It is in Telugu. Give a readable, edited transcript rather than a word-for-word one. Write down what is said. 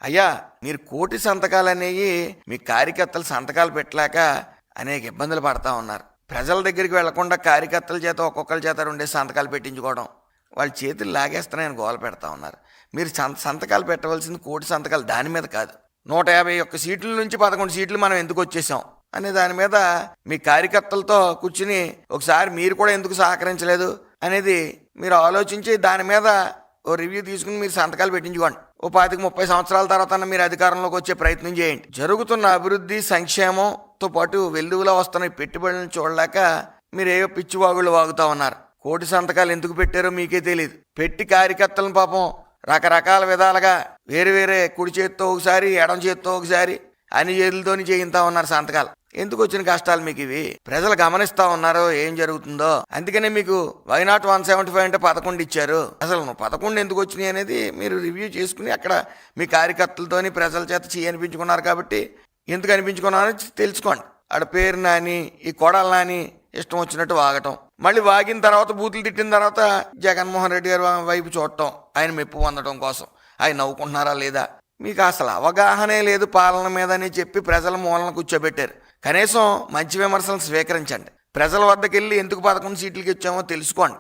అయ్యా మీరు కోటి సంతకాలు అనేవి మీ కార్యకర్తలు సంతకాలు పెట్టలేక అనేక ఇబ్బందులు పడతా ఉన్నారు. ప్రజల దగ్గరికి వెళ్లకుండా కార్యకర్తల చేత ఒక్కొక్కరి చేత 2 సంతకాలు పెట్టించుకోవడం, వాళ్ళ చేతులు లాగేస్తున్నాయని గోల పెడతా ఉన్నారు. మీరు సంతకాలు పెట్టవలసింది కోటి సంతకాలు దాని మీద కాదు. 151 సీట్ల నుంచి 11 సీట్లు మనం ఎందుకు వచ్చేసాం అనే దాని మీద మీ కార్యకర్తలతో కూర్చుని ఒకసారి మీరు కూడా ఎందుకు సహకరించలేదు అనేది మీరు ఆలోచించి దాని మీద ఓ రివ్యూ తీసుకుని మీరు సంతకాలు పెట్టించుకోండి. ఓ 25-30 సంవత్సరాల తర్వాత మీరు అధికారంలోకి వచ్చే ప్రయత్నం చేయండి. జరుగుతున్న అభివృద్ధి సంక్షేమంతో పాటు వెల్లువలో వస్తున్న పెట్టుబడులను చూడలేక మీరు ఏవో పిచ్చివాగుళ్ళు వాగుతా ఉన్నారు. కోటి సంతకాలు ఎందుకు పెట్టారో మీకే తెలియదు. పెట్టి కార్యకర్తలను పాపం రకరకాల విధాలుగా వేరే కుడి చేత్తో ఒకసారి ఎడం చేత్తో ఒకసారి అన్ని చేతులతోని చేయిస్తా ఉన్నారు సంతకాలు. ఎందుకు వచ్చిన కష్టాలు మీకు ఇవి? ప్రజలు గమనిస్తా ఉన్నారు ఏం జరుగుతుందో. అందుకనే మీకు వైనాట్ 175 అంటే 11 ఇచ్చారు. అసలు 11 ఎందుకు వచ్చినాయి అనేది మీరు రివ్యూ చేసుకుని అక్కడ మీ కార్యకర్తలతోని ప్రజల చేత అనిపించుకున్నారు కాబట్టి ఎందుకు అనిపించుకున్నారో తెలుసుకోండి. ఆడ పేరు నాని ఈ కొడాలి నాని ఇష్టం వచ్చినట్టు వాగటం, మళ్ళీ వాగిన తర్వాత బూతులు తిట్టిన తర్వాత జగన్మోహన్ రెడ్డి గారి వైపు చూడటం, ఆయన మెప్పు పొందడం కోసం. ఆయన నవ్వుకుంటున్నారా లేదా? మీకు అసలు అవగాహనే లేదు పాలన మీద అని చెప్పి ప్రజల మూలన కూర్చోబెట్టారు. కనీసం మంచి విమర్శలను స్వీకరించండి. ప్రజల వద్దకు వెళ్ళి ఎందుకు 11 సీట్లకి ఇచ్చామో తెలుసుకోండి.